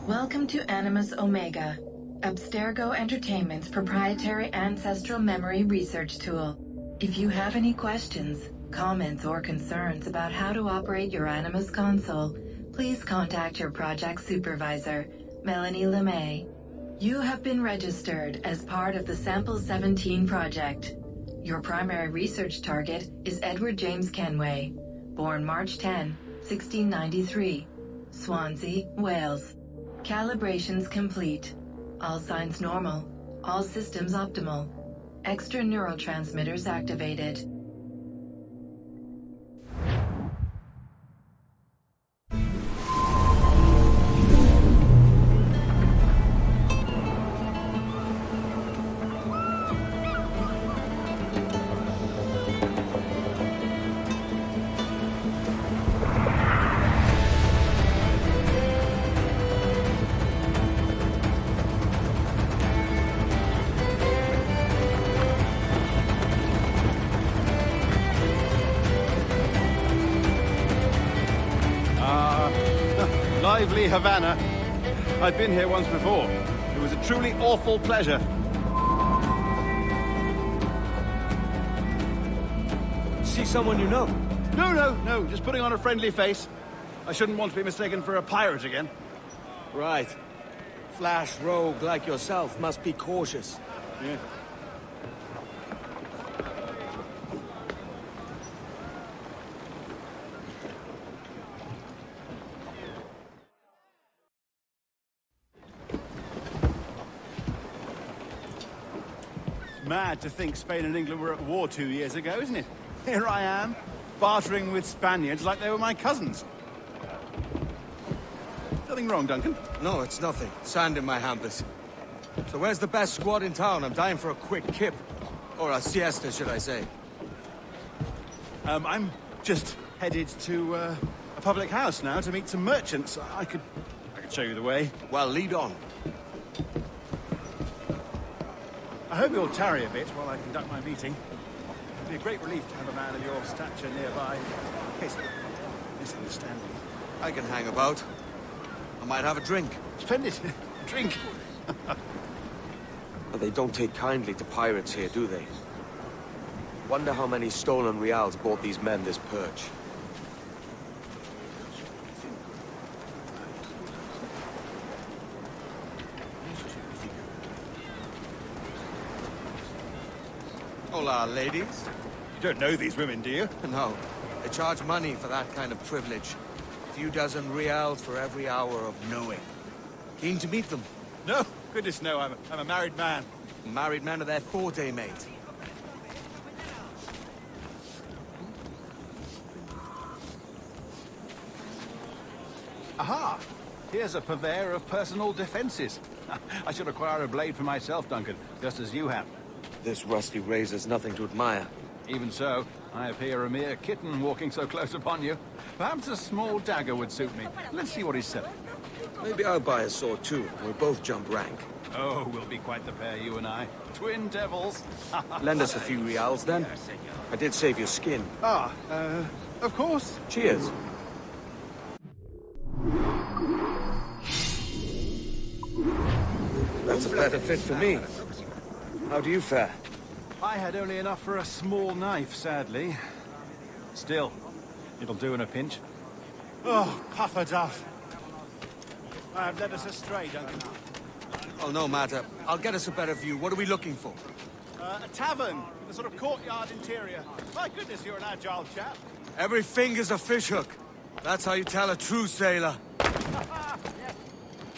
Welcome to Animus Omega, Abstergo Entertainment's proprietary ancestral memory research tool. If you have any questions, comments, or concerns about how to operate your Animus console, please contact your project supervisor, Melanie LeMay. You have been registered as part of the Sample 17 project. Your primary research target is Edward James Kenway, born March 10, 1693, Swansea, Wales. Calibrations complete. All signs normal. All systems optimal. Extra neurotransmitters activated. Lively Havana. I've been here once before. It was a truly awful pleasure. See someone you know? No, just putting on a friendly face. I shouldn't want to be mistaken for a pirate again. Right. Flash rogue like yourself must be cautious. Yeah. Mad to think Spain and England were at war 2 years ago, isn't it? Here I am, bartering with Spaniards like they were my cousins. Something wrong, Duncan? No, it's nothing. Sand in my hampers. So where's the best squad in town? I'm dying for a quick kip. Or a siesta, should I say. I'm just headed to a public house now to meet some merchants. I could show you the way. Well, lead on. I hope you'll tarry a bit while I conduct my meeting. It'd be a great relief to have a man of your stature nearby, in case of misunderstanding. I can hang about. I might have a drink. Splendid. Drink. But they don't take kindly to pirates here, do they? Wonder how many stolen reals bought these men this perch. Hola, ladies. You don't know these women, do you? No. They charge money for that kind of privilege. A few dozen reals for every hour of knowing. Keen to meet them. No, goodness no, I'm a married man. Married men are their forte, mate. Aha! Here's a purveyor of personal defenses. I should acquire a blade for myself, Duncan, just as you have. This rusty razor's nothing to admire. Even so, I appear a mere kitten walking so close upon you. Perhaps a small dagger would suit me. Let's see what he's selling. Maybe I'll buy a sword too. We'll both jump rank. Oh, we'll be quite the pair, you and I. Twin devils. Lend us a few reals, then. I did save your skin. Of course. Cheers. That's a better fit for me. How do you fare? I had only enough for a small knife, sadly. Still, it'll do in a pinch. Oh, puffer duff. I have led us astray, Duncan. Oh, no matter. I'll get us a better view. What are we looking for? A tavern, with a sort of courtyard interior. My goodness, you're an agile chap. Every finger's a fishhook. That's how you tell a true sailor. Yes,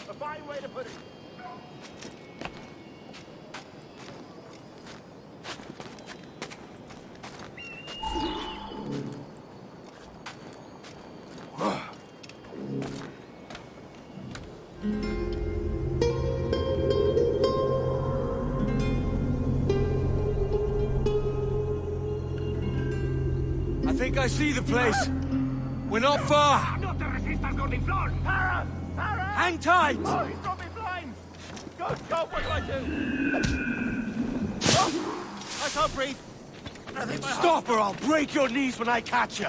a fine way to put it. I think I see the place. We're not far. ¡No te resistas, Gordiflón! ¡Para! ¡Para! Hang tight! Oh, he's got me blind! God, what do I do? Oh, I can't breathe. I think my heart... Stop or I'll break your knees when I catch you.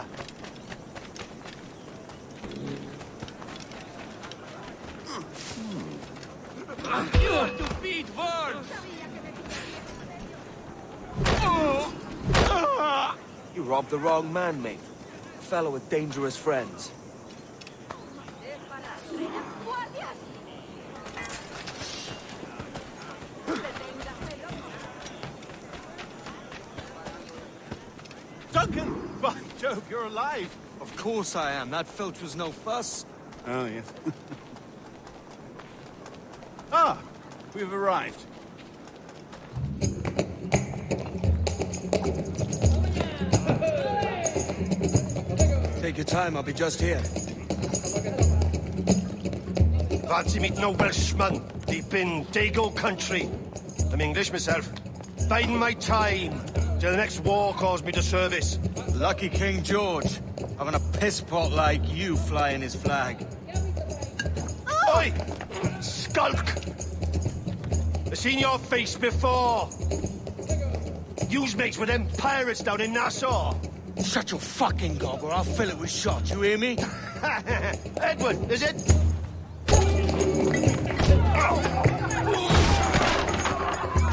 You're to feed birds! You robbed the wrong man, mate. A fellow with dangerous friends. Duncan! By Jove, you're alive! Of course I am. That filch was no fuss. Oh, yes. Ah! We've arrived. Take your time, I'll be just here. Fancy meeting no Welshman deep in Dago country. I'm English myself. Biding my time till the next war calls me to service. Lucky King George, having a piss pot like you flying his flag. Oi! Skulk! I've seen your face before. Yous mates with them pirates down in Nassau. Shut your fucking gob or I'll fill it with shot, you hear me? Edward, is it?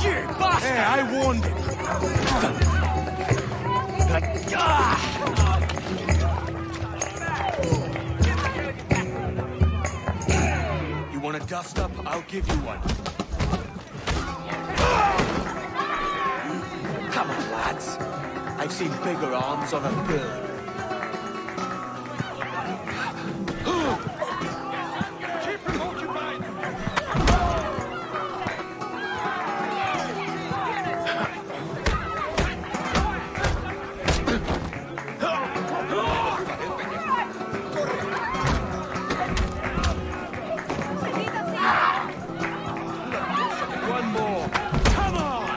You bastard! Hey, I warned him. You want a dust up? I'll give you one. Come on, lads. I've seen bigger arms on a bill. Keep them occupied! One more. Come on!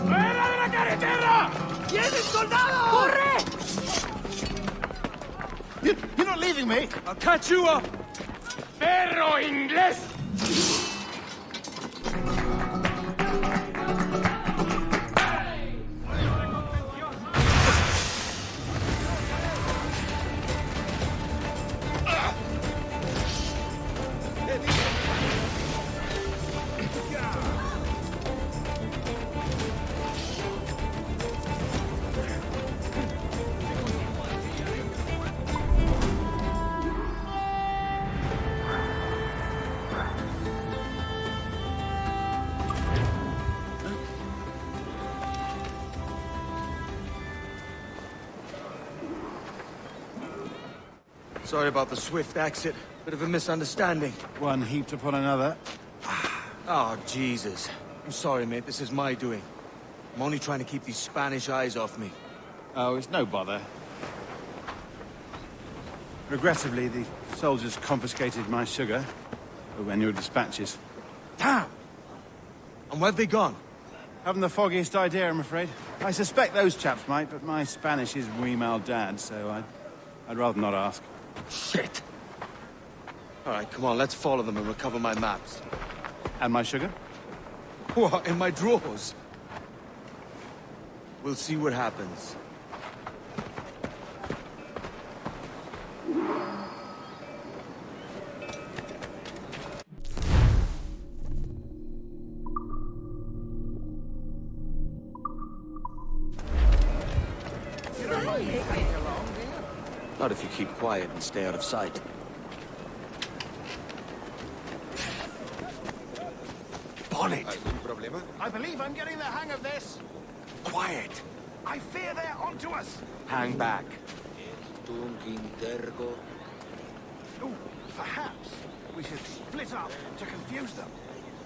¡Fuera de la carretera! ¡Vienen soldados! ¡Corre! You're not leaving me! I'll catch you up! ¡Perro inglés! Sorry about the swift exit. Bit of a misunderstanding. One heaped upon another. Oh, Jesus. I'm sorry, mate. This is my doing. I'm only trying to keep these Spanish eyes off me. Oh, it's no bother. Regrettably, the soldiers confiscated my sugar when your dispatches. Damn! And where've they gone? Haven't the foggiest idea, I'm afraid. I suspect those chaps might, but my Spanish is muy mal dad, so I'd rather not ask. Shit! All right, come on, let's follow them and recover my maps. And my sugar? What, in my drawers? We'll see what happens. Not if you keep quiet and stay out of sight. Bonnet! I believe I'm getting the hang of this. Quiet! I fear they're onto us. Hang back. Ooh, perhaps we should split up to confuse them.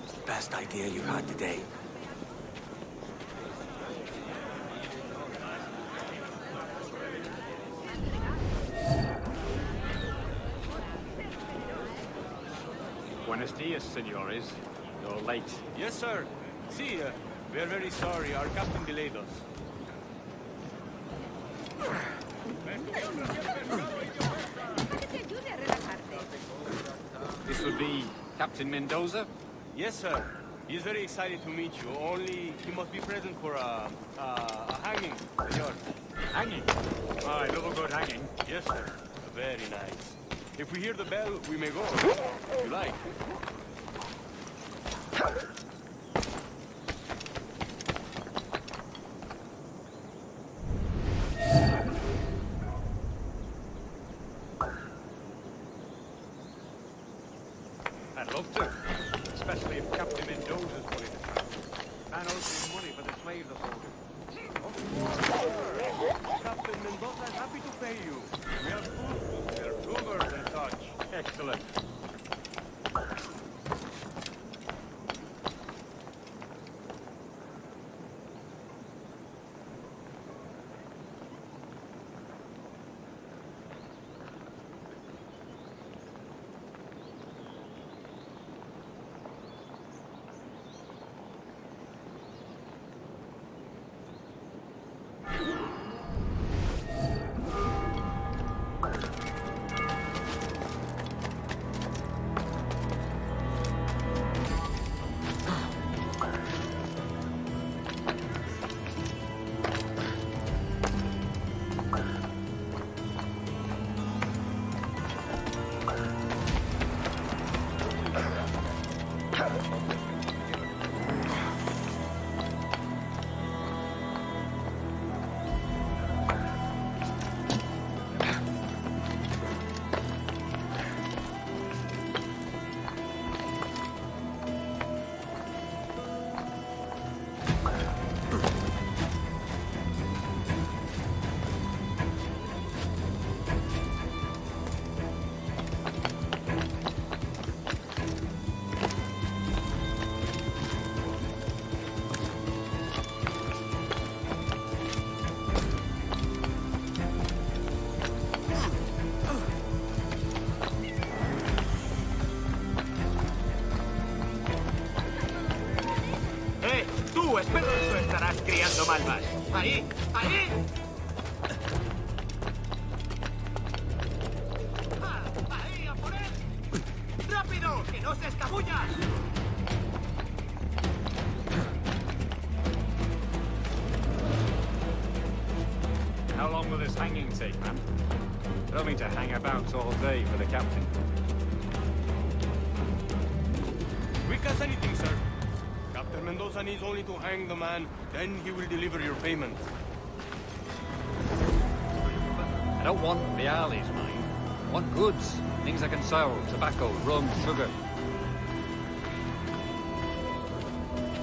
It's the best idea you had today. Buenos dias, senores. You're late. Yes, sir. See, we are very sorry. Our captain delayed us. This would be Captain Mendoza? Yes, sir. He's very excited to meet you, only he must be present for a hanging, senor. Hanging? I love a good hanging. Yes, sir. Very nice. If we hear the bell, we may go. If you like. I'd love to. Especially if Captain Mendoza's willing to travel. Man owes me money for the slaves I sold him. Captain Mendoza is happy to pay you. We have food, there are sugars and such. Excellent. Tú, espera eso, estarás criando malvas. ¡Ahí! ¡Ahí! ¡Ah! ¡Ahí, a por él! ¡Rápido! ¡Que no se escabulla! How long will this hanging take, man? I don't mean to hang about all day for the captain. Quick as anything, sir. Captain Mendoza needs only to hang the man, then he will deliver your payment. I don't want reales, mine. I want goods. Things I can sell. Tobacco, rum, sugar.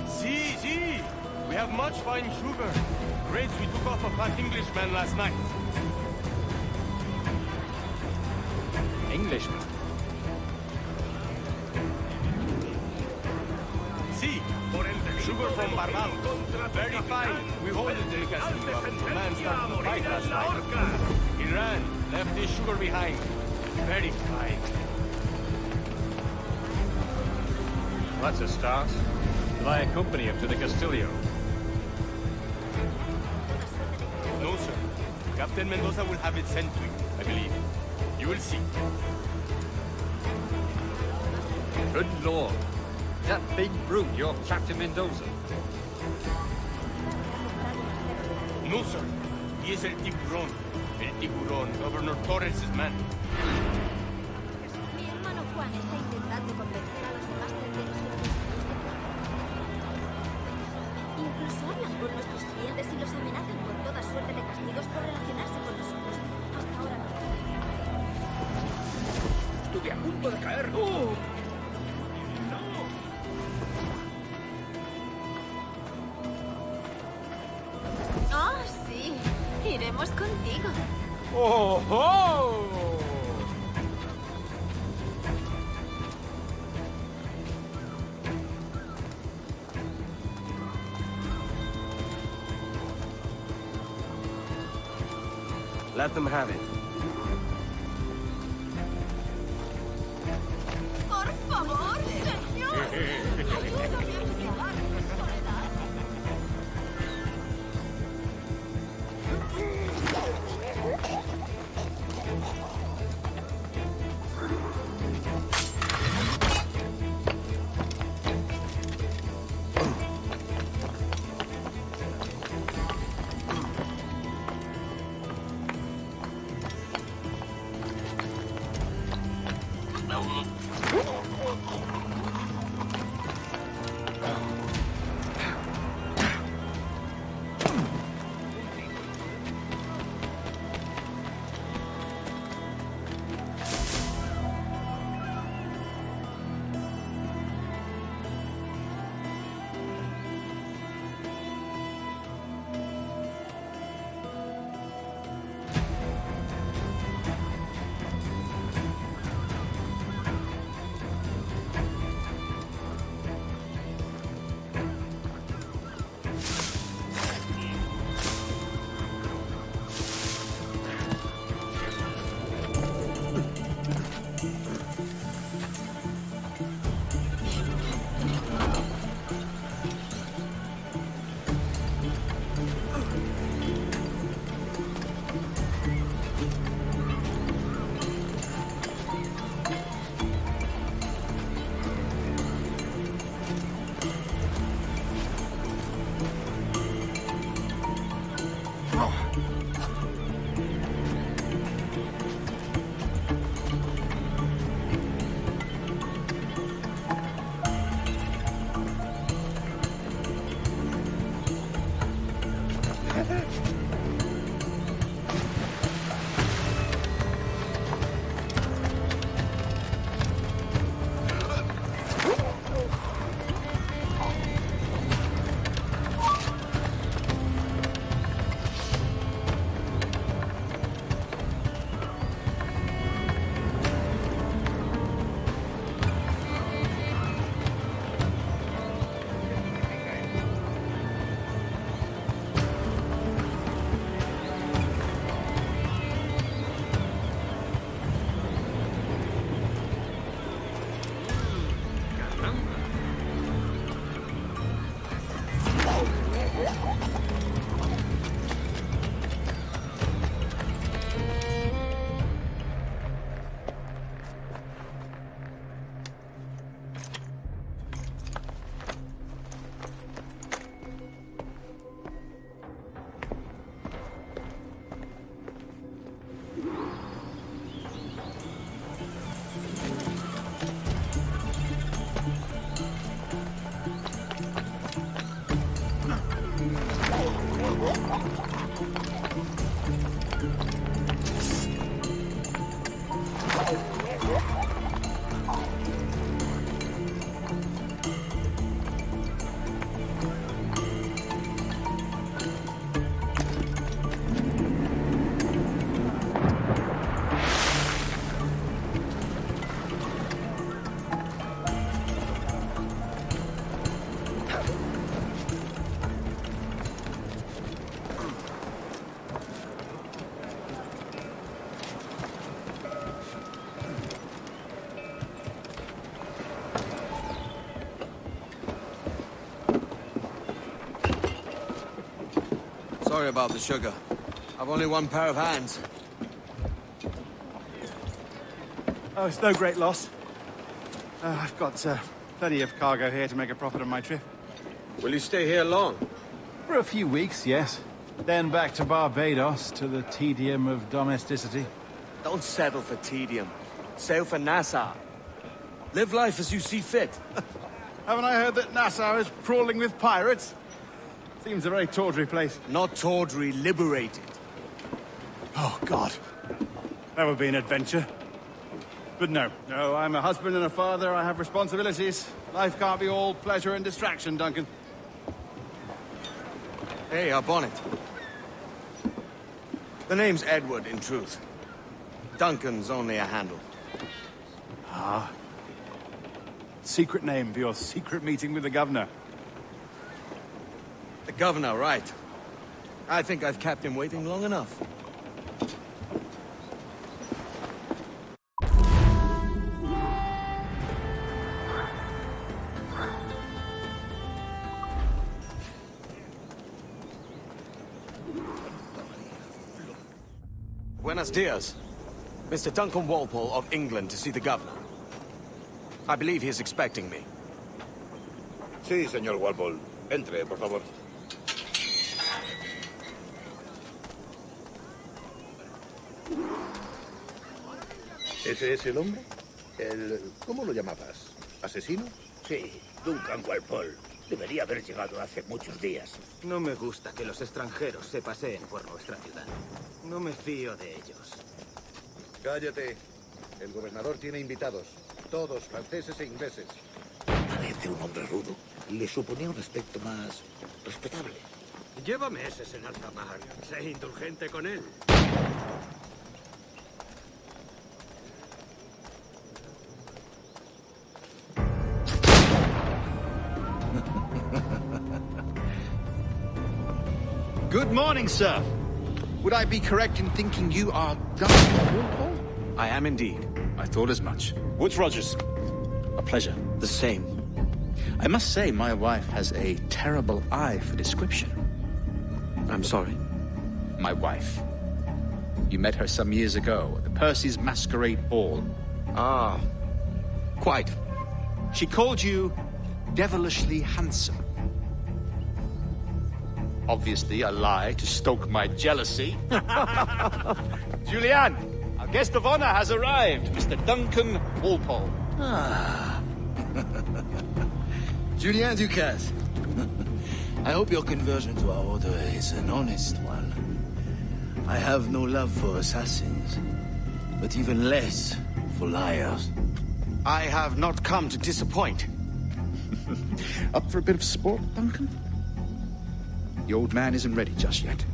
See! We have much fine sugar. Grapes we took off a fat Englishman last night. Englishman? See, sugar from Barbados. Very fine. We hold it in the castillo. The man started to fight last night. He ran, left his sugar behind. Very fine. Well, that's a start. Will I accompany him to the Castillo? No, sir. Captain Mendoza will have it sent to you, I believe. You will see. Good lord. Is that big brute your Captain Mendoza? No, sir. He is El Tiburón. El Tiburón, Governor Torres' man. Mi hermano Juan está intentando convencer a los demás tenderos que incluso hablan con nuestros clientes y los amenazan con toda suerte de castigos por relacionarse con nosotros. Hasta ahora no. Estuve a punto de caer. Oh, sí. Iremos contigo. Oh ho! Let them have it. Por favor, señor. Ayúdame a llevar mi soledad. Sorry about the sugar. I've only one pair of hands. Oh, it's no great loss. I've got plenty of cargo here to make a profit on my trip. Will you stay here long? For a few weeks, yes. Then back to Barbados, to the tedium of domesticity. Don't settle for tedium. Sail for Nassau. Live life as you see fit. Haven't I heard that Nassau is crawling with pirates? Seems a very tawdry place. Not tawdry, liberated. Oh, God. That would be an adventure. But no, I'm a husband and a father. I have responsibilities. Life can't be all pleasure and distraction, Duncan. Hey, our bonnet. The name's Edward, in truth. Duncan's only a handle. Ah. Secret name for your secret meeting with the governor. The governor, right. I think I've kept him waiting long enough. Buenos dias. Mr. Duncan Walpole of England to see the governor. I believe he is expecting me. Sí, señor Walpole. Entre, por favor. ¿Ese es el hombre? ¿Cómo lo llamabas? ¿Asesino? Sí, Duncan Walpole. Debería haber llegado hace muchos días. No me gusta que los extranjeros se paseen por nuestra ciudad. No me fío de ellos. Cállate. El gobernador tiene invitados. Todos franceses e ingleses. Parece un hombre rudo. Le suponía un aspecto más respetable. Lleva meses en alta mar. Sé indulgente con él. Good morning, sir. Would I be correct in thinking you are Duncan Walpole? I am indeed. I thought as much. Woods Rogers. A pleasure. The same. I must say, my wife has a terrible eye for description. I'm sorry. My wife. You met her some years ago at the Percy's Masquerade Ball. Ah, quite. She called you devilishly handsome. Obviously a lie to stoke my jealousy. Julianne, our guest of honor has arrived, Mr. Duncan Walpole. Ah. Julien Ducasse. I hope your conversion to our order is an honest one. I have no love for assassins, but even less for liars. I have not come to disappoint. Up for a bit of sport, Duncan? The old man isn't ready just yet.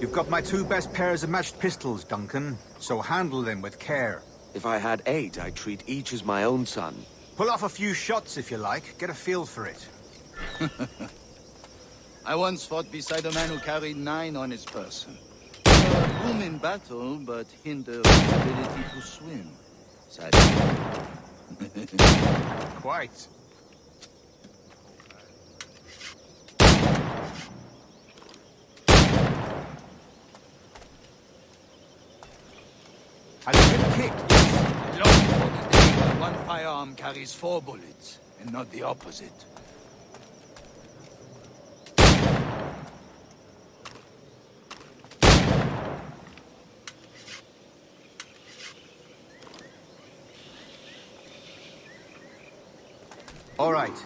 You've got my 2 best pairs of matched pistols, Duncan, so handle them with care. If I had 8, I'd treat each as my own son. Pull off a few shots if you like, get a feel for it. I once fought beside a man who carried 9 on his person. Boom in battle, but hindered his ability to swim. Sadly. Quite. A little kick. Long for the day when one firearm carries 4 bullets, and not the opposite. All right.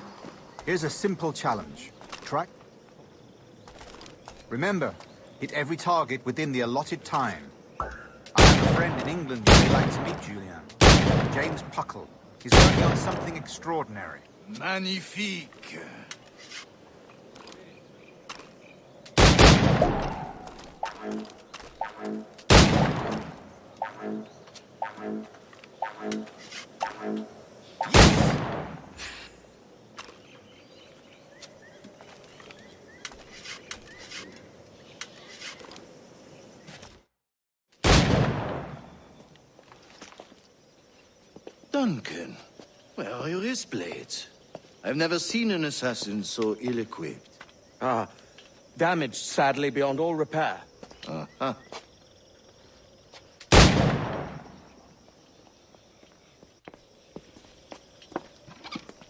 Here's a simple challenge. Track. Remember, hit every target within the allotted time. I have a friend in England who would like to meet Julian. James Puckle. He's working on something extraordinary. Magnifique. Duncan, where are your wrist blades? I've never seen an assassin so ill-equipped. Ah, damaged sadly beyond all repair. Uh-huh.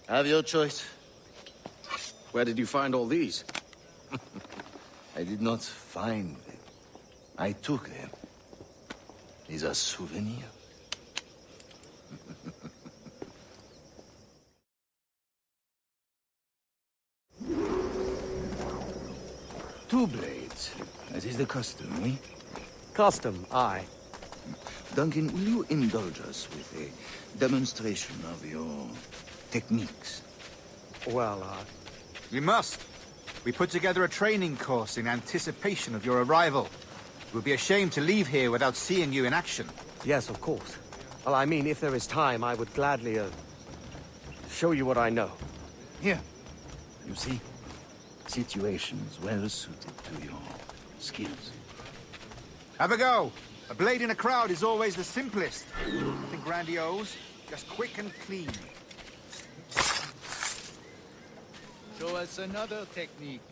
Have your choice. Where did you find all these? I did not find them. I took them. These are souvenirs. Two blades, as is the custom, eh? Custom, aye. Duncan, will you indulge us with a demonstration of your techniques? Well, We must. We put together a training course in anticipation of your arrival. It would be a shame to leave here without seeing you in action. yes, of course. Well, I mean, if there is time, I would gladly, show you what I know. Here. You see? Situations well suited to your skills. Have a go. A blade in a crowd is always the simplest. Nothing grandiose, just quick and clean. Show us another technique.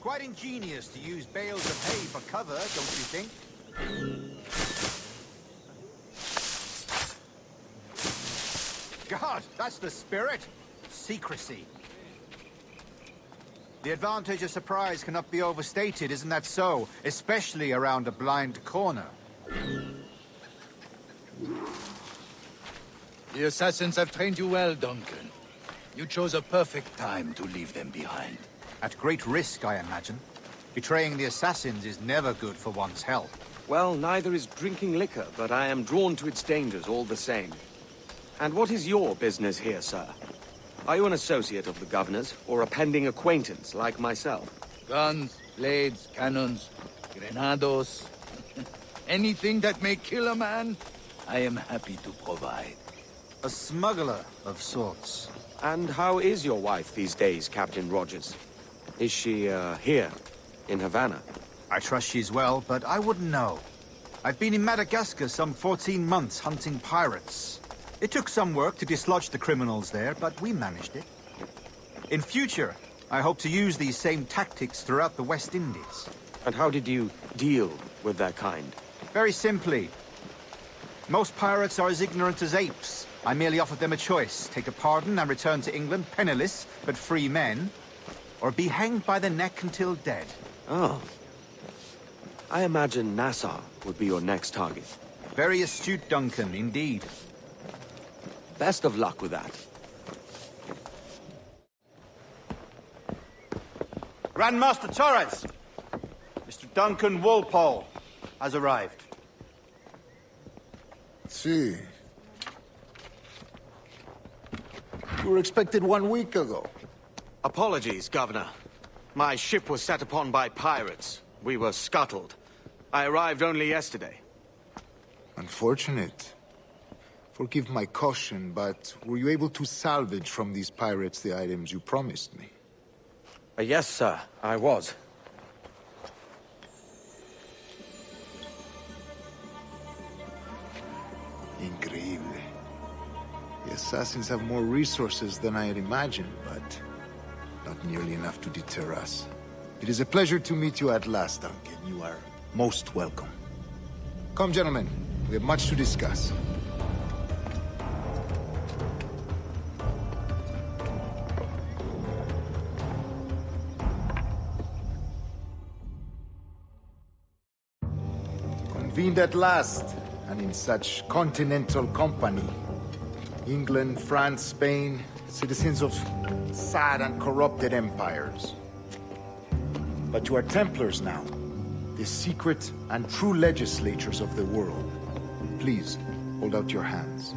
Quite ingenious to use bales of hay for cover, don't you think? God, that's the spirit. Secrecy. The advantage of surprise cannot be overstated, isn't that so? Especially around a blind corner. The assassins have trained you well, Duncan. You chose a perfect time to leave them behind. At great risk, I imagine. Betraying the assassins is never good for one's health. Well, neither is drinking liquor, but I am drawn to its dangers all the same. And what is your business here, sir? Are you an associate of the governor's, or a pending acquaintance like myself? Guns, blades, cannons, grenados. Anything that may kill a man, I am happy to provide. A smuggler of sorts. And how is your wife these days, Captain Rogers? Is she, here, in Havana? I trust she's well, but I wouldn't know. I've been in Madagascar some 14 months hunting pirates. It took some work to dislodge the criminals there, but we managed it. In future, I hope to use these same tactics throughout the West Indies. And how did you deal with that kind? Very simply. Most pirates are as ignorant as apes. I merely offered them a choice. Take a pardon and return to England penniless, but free men. Or be hanged by the neck until dead. Oh. I imagine Nassau would be your next target. Very astute, Duncan, indeed. Best of luck with that. Grandmaster Torres! Mr. Duncan Walpole has arrived. See. You were expected 1 week ago. Apologies, Governor. My ship was set upon by pirates. We were scuttled. I arrived only yesterday. Unfortunate. Forgive my caution, but were you able to salvage from these pirates the items you promised me? Yes, sir, I was. Increíble. The assassins have more resources than I had imagined, but not nearly enough to deter us. It is a pleasure to meet you at last, Duncan. You are most welcome. Come, gentlemen. We have much to discuss. Convened at last, and in such continental company. England, France, Spain, citizens of sad and corrupted empires. But you are Templars now, the secret and true legislatures of the world. Please, hold out your hands.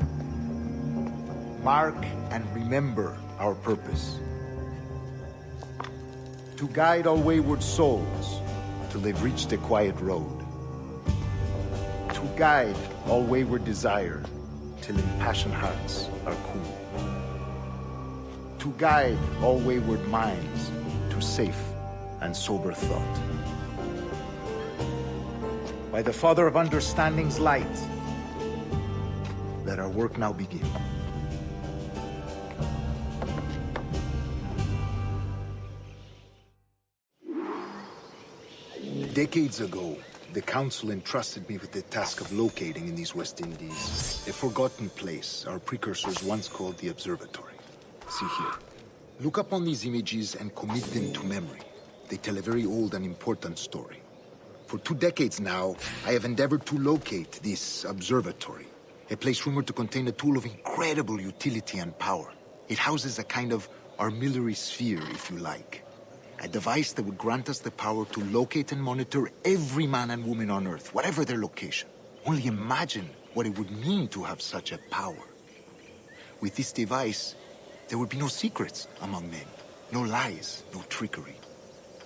Mark and remember our purpose. To guide all wayward souls till they've reached the quiet road. To guide all wayward desire till impassioned hearts are cool. To guide all wayward minds to safe and sober thought. By the Father of Understanding's light, let our work now begin. Decades ago, the Council entrusted me with the task of locating in these West Indies a forgotten place our precursors once called the Observatory. See here. Look up on these images and commit them to memory. They tell a very old and important story. For 2 decades now, I have endeavored to locate this observatory, a place rumored to contain a tool of incredible utility and power. It houses a kind of armillary sphere, if you like. A device that would grant us the power to locate and monitor every man and woman on Earth, whatever their location. Only imagine what it would mean to have such a power. With this device, there would be no secrets among men, no lies, no trickery.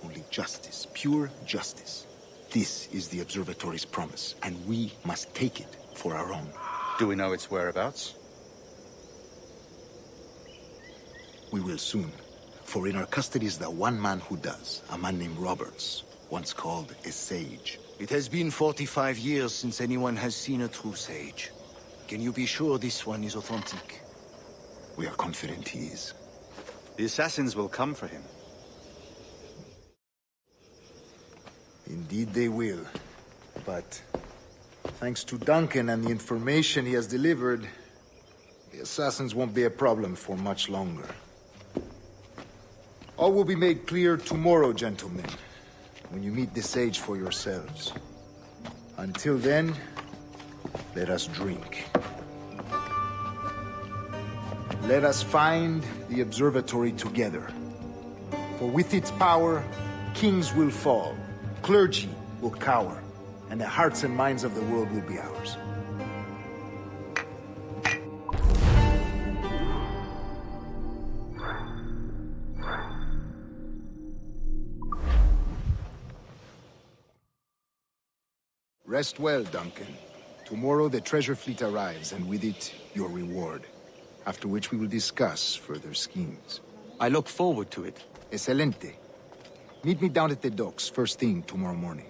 Only justice, pure justice. This is the Observatory's promise, and we must take it for our own. Do we know its whereabouts? We will soon. For in our custody is the one man who does, a man named Roberts, once called a sage. It has been 45 years since anyone has seen a true sage. Can you be sure this one is authentic? We are confident he is. The assassins will come for him. Indeed they will. But thanks to Duncan and the information he has delivered, the assassins won't be a problem for much longer. All will be made clear tomorrow, gentlemen, when you meet the sage for yourselves. Until then, let us drink. Let us find the observatory together. For with its power, kings will fall, clergy will cower, and the hearts and minds of the world will be ours. Rest well, Duncan. Tomorrow the treasure fleet arrives, and with it, your reward. After which we will discuss further schemes. I look forward to it. Excelente. Meet me down at the docks first thing tomorrow morning.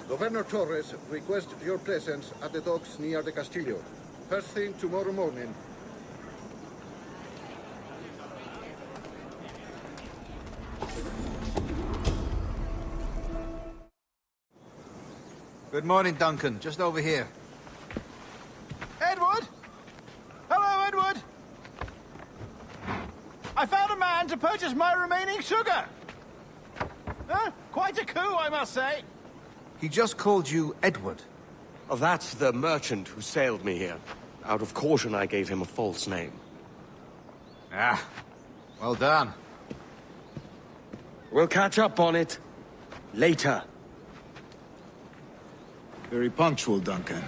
Governor Torres requests your presence at the docks near the Castillo. First thing tomorrow morning. Good morning, Duncan. Just over here. Edward? Hello, Edward! I found a man to purchase my remaining sugar! Huh? Quite a coup, I must say. He just called you Edward. Oh, that's the merchant who sailed me here. Out of caution, I gave him a false name. Ah, well done. We'll catch up on it later. Very punctual, Duncan.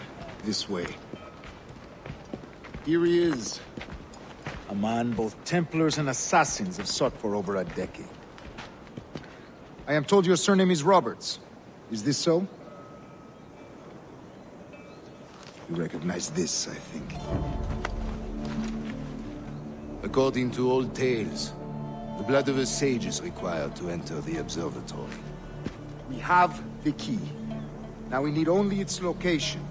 This way. Here he is. A man both Templars and Assassins have sought for over a decade. I am told your surname is Roberts. Is this so? You recognize this, I think. According to old tales, the blood of a sage is required to enter the observatory. We have the key. Now we need only its location.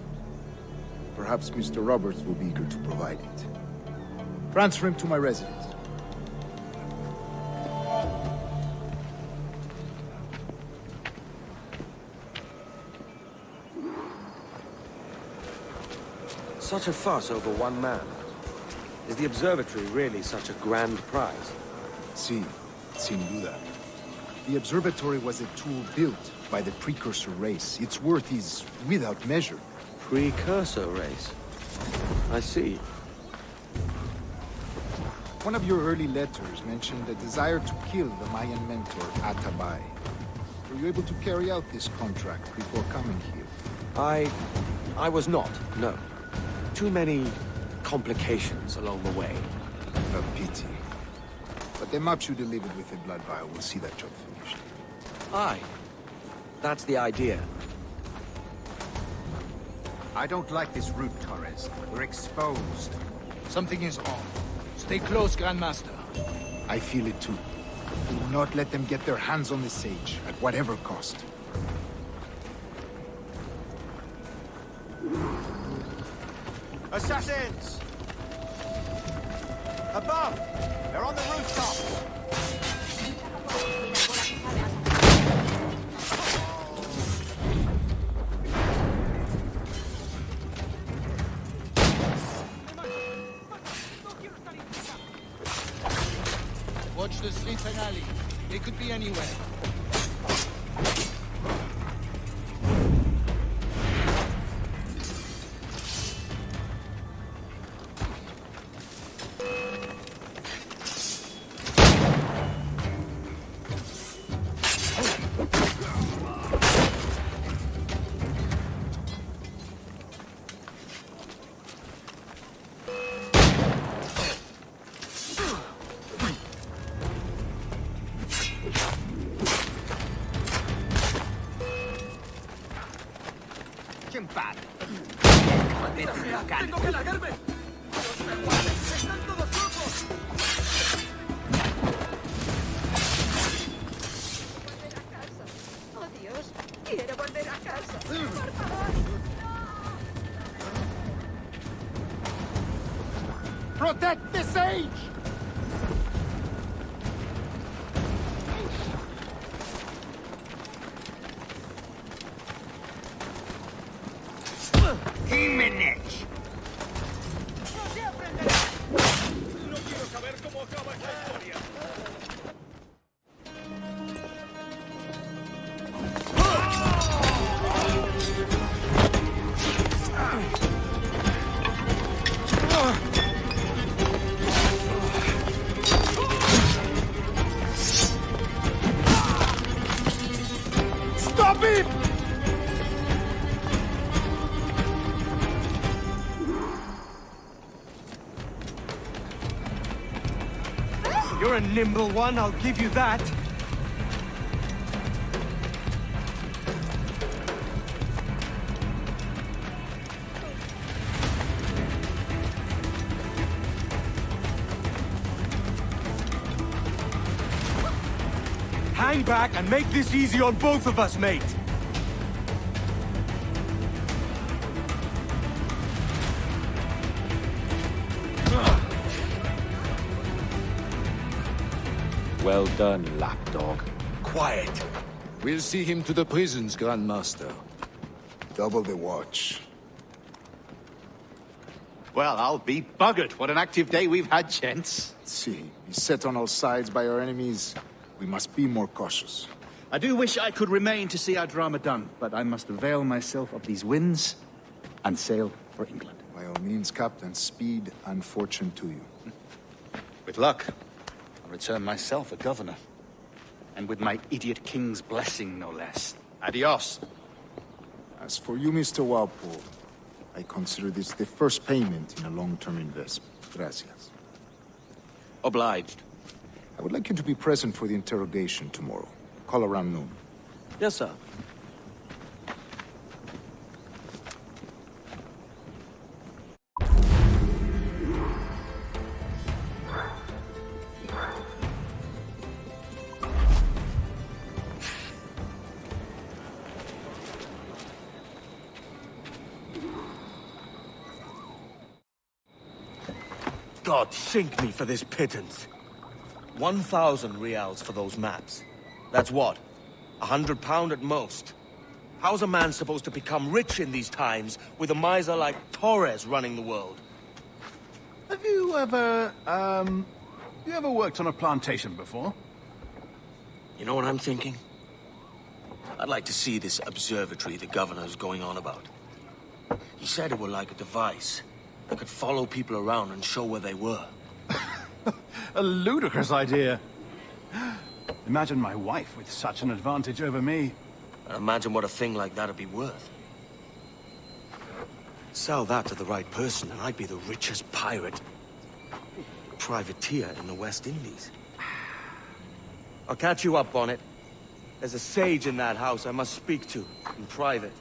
Perhaps Mr. Roberts will be eager to provide it. Transfer him to my residence. Such a fuss over one man. Is the observatory really such a grand prize? Sí, sin duda. The observatory was a tool built by the precursor race. Its worth is without measure. Precursor race? I see. One of your early letters mentioned a desire to kill the Mayan mentor, Atabay. Were you able to carry out this contract before coming here? I was not, no. Too many complications along the way. A pity. But the maps you delivered with the blood vial will see that job finished. Aye. That's the idea. I don't like this route, Torres. We're exposed. Something is wrong. Stay close, Grandmaster. I feel it too. Do not let them get their hands on the sage, at whatever cost. Assassins! Above! They're on the rooftop! Watch the streets and alley. They could be anywhere. ¡Tengo que largarme! ¡Dios me guarde! ¡Están todos locos! Volver a casa. Oh, Dios. Quiero volver a casa. Por favor. Protect the sage! ¡Jiménez! No quiero saber cómo acaba esta historia. Stop it! You're a nimble one, I'll give you that. Hang back and make this easy on both of us, mate. Well done, lapdog. Quiet. We'll see him to the prisons, Grandmaster. Double the watch. Well, I'll be buggered. What an active day we've had, gents. See, beset on all sides by our enemies. We must be more cautious. I do wish I could remain to see our drama done, but I must avail myself of these winds and sail for England. By all means, Captain, speed and fortune to you. With luck, I'll return myself a governor. And with my idiot king's blessing, no less. Adios. As for you, Mr. Walpole, I consider this the first payment in a long-term investment. Gracias. Obliged. I would like you to be present for the interrogation tomorrow. Call around noon. Yes, sir. God sink me for this pittance. 1,000 reals for those maps. That's what? £100 at most. How's a man supposed to become rich in these times with a miser like Torres running the world? Have you ever, worked on a plantation before? You know what I'm thinking? I'd like to see this observatory the governor's going on about. He said it were like a device that could follow people around and show where they were. A ludicrous idea. Imagine my wife with such an advantage over me. And imagine what a thing like that'd be worth. Sell that to the right person and I'd be the richest pirate privateer in the West Indies. I'll catch you up on it. There's a sage in that house I must speak to in private.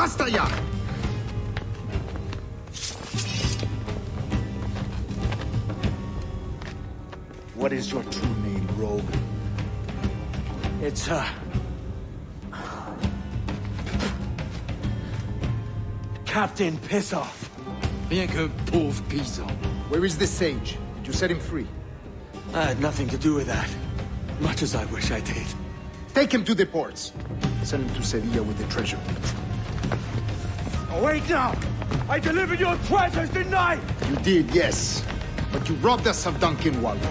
Basta ya! What is your true name, rogue? It's, Captain Pissoff. Bien que pauvre paysan. Where is the sage? Did you set him free? I had nothing to do with that. Much as I wish I did. Take him to the ports. Send him to Sevilla with the treasure. Oh, wait now! I delivered your treasures, didn't I? You did, yes. But you robbed us of Duncan Waldo.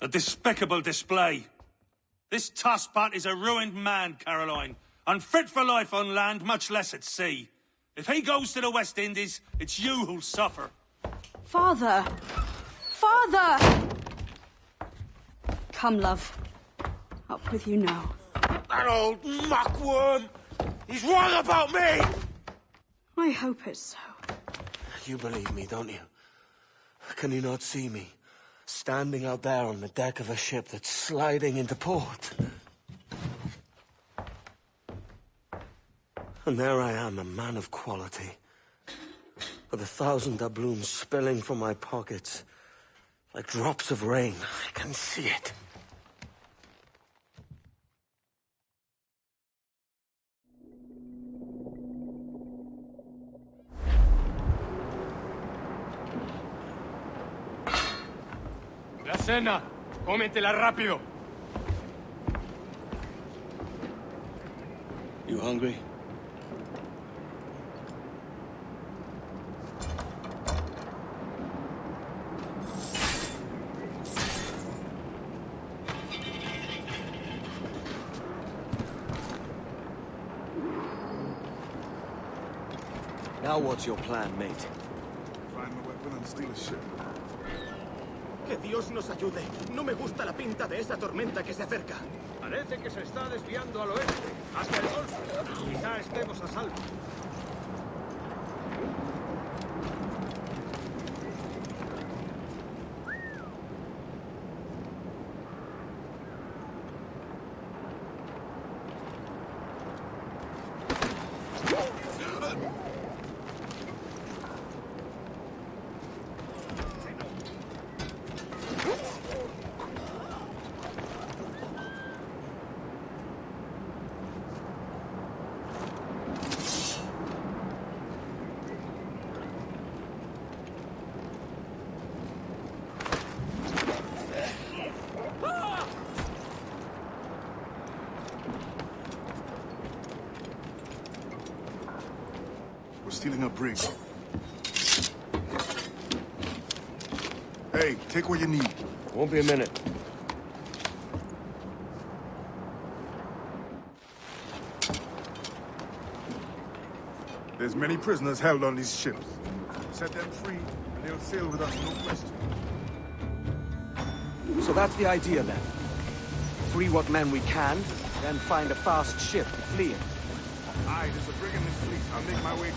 A despicable display. This Tosspot is a ruined man, Caroline. Unfit for life on land, much less at sea. If he goes to the West Indies, it's you who'll suffer. Father! Father! Come, love. Up with you now. That old muckworm! He's wrong about me! I hope it's so. You believe me, don't you? Can you not see me? Standing out there on the deck of a ship that's sliding into port. And there I am, a man of quality. With 1,000 doubloons spilling from my pockets. Like drops of rain. I can see it. La cena. Cómetela rápido. You hungry? Now what's your plan, mate? Find a weapon and steal a ship. Que Dios nos ayude. No me gusta la pinta de esa tormenta que se acerca. Parece que se está desviando al oeste, hacia el golfo. Quizá estemos a salvo. We're stealing a brig. Hey, take what you need. Won't be a minute. There's many prisoners held on these ships. Set them free, and they'll sail with us, no question. So that's the idea, then. Free what men we can, then find a fast ship to flee in. Aye, there's a brig in this fleet. I'll make my way to it.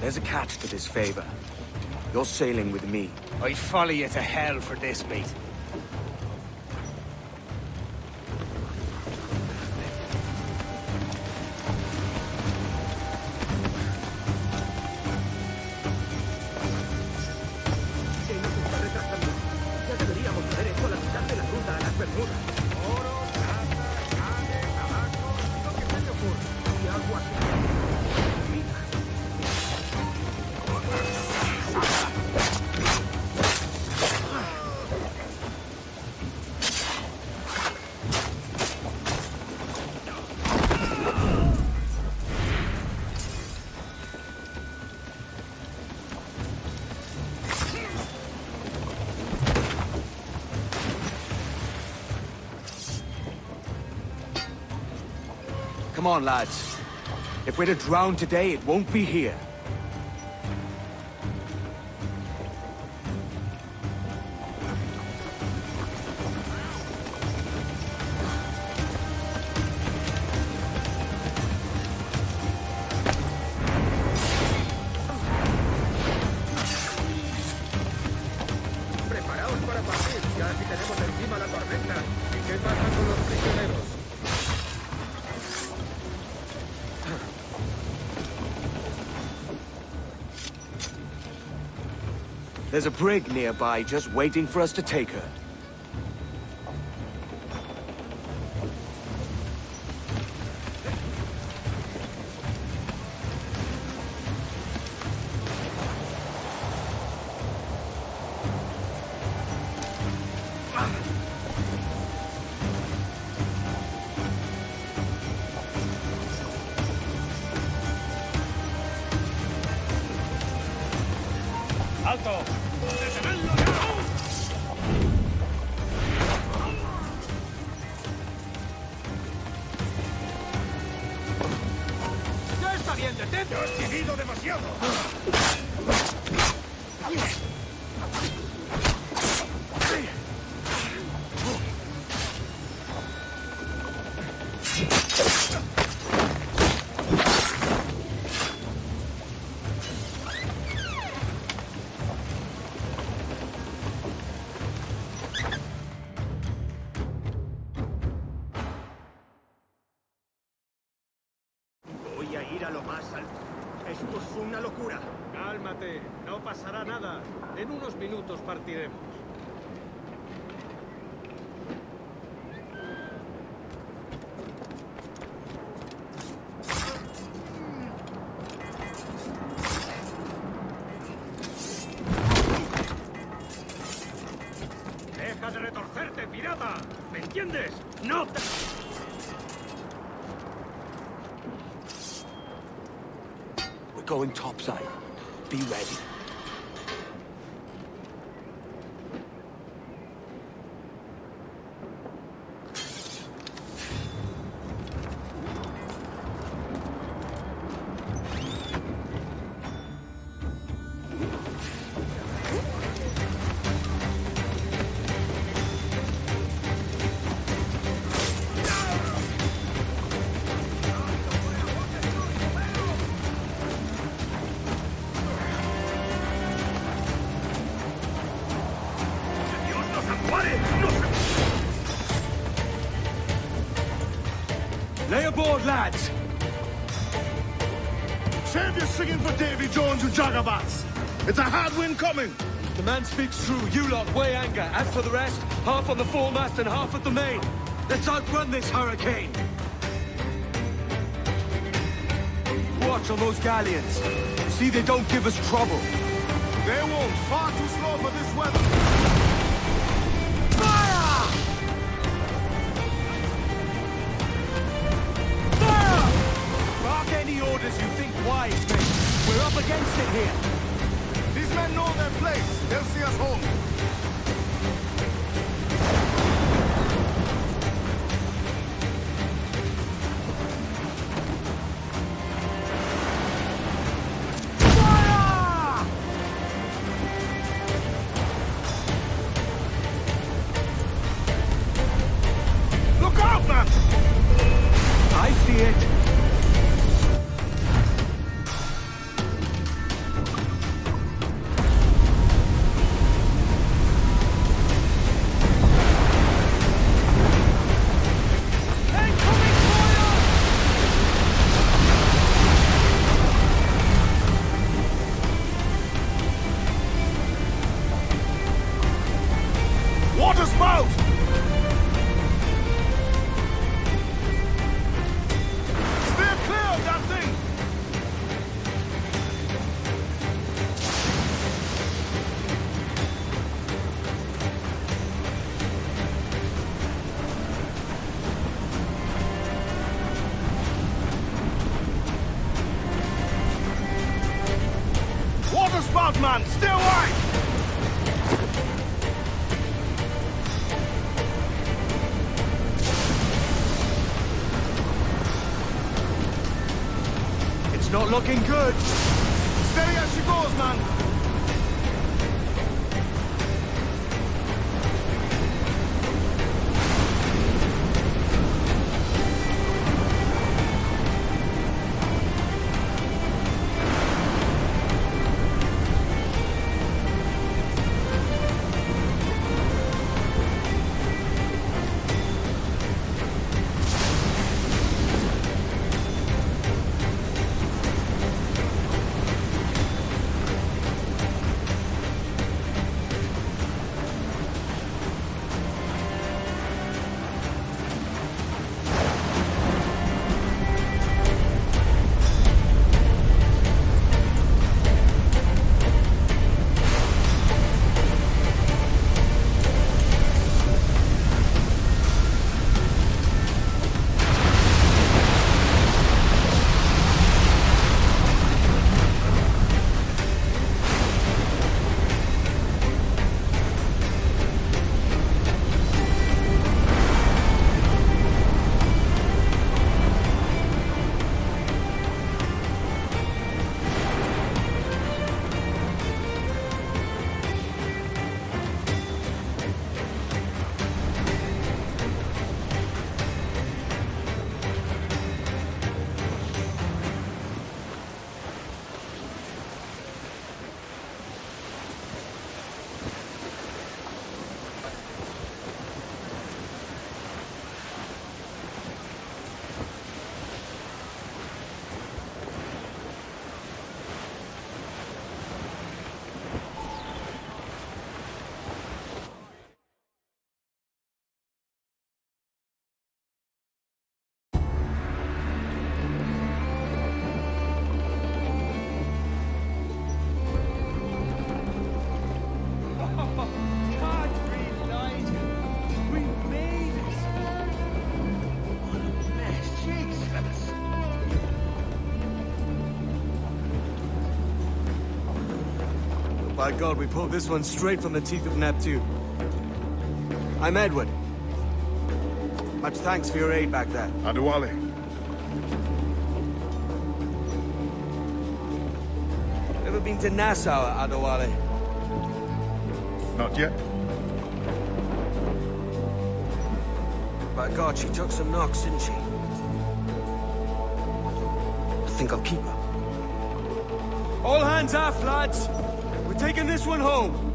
There's a catch to this favor. You're sailing with me. I'd follow you to hell for this, mate. Ya deberíamos haber hecho la mitad de la ruta a las Bermudas. Oro, plata, carne, tabaco, lo que Come on, lads. If we're to drown today, it won't be here. Preparaos para partir, ya aquí tenemos encima la tormenta. ¿Y qué pasa con los prisioneros? There's a brig nearby just waiting for us to take her. ¡Alto! ¡Ya está bien, detente! ¡Has vivido demasiado! Voy a ir a lo más alto. Esto es una locura. Cálmate, no pasará nada. En unos minutos partiremos. ¡Deja de retorcerte, pirata! ¿Me entiendes? ¡No te... We're going topside. Be ready. Lay aboard, lads! Save your singing for Davy Jones, you jagabats! It's a hard wind coming! The man speaks true. You lot weigh anchor. As for the rest, half on the foremast and half at the main. Let's outrun this hurricane! Watch on those galleons. See they don't give us trouble. They won't. Far too slow for this weather. Fire! Fire! Mark any orders you think wise, mate. We're up against it here. These men know their place. They'll see us home. Look out, man! I see it. Water spout! Stay clear of that thing! Water spout, man! Stay wide! looking good. Steady as she goes, man. By God, we pulled this one straight from the teeth of Neptune. I'm Edward. Much thanks for your aid back there. Adewale. Ever been to Nassau, Adewale? Not yet. By God, she took some knocks, didn't she? I think I'll keep her. All hands aft, lads! We're taking this one home.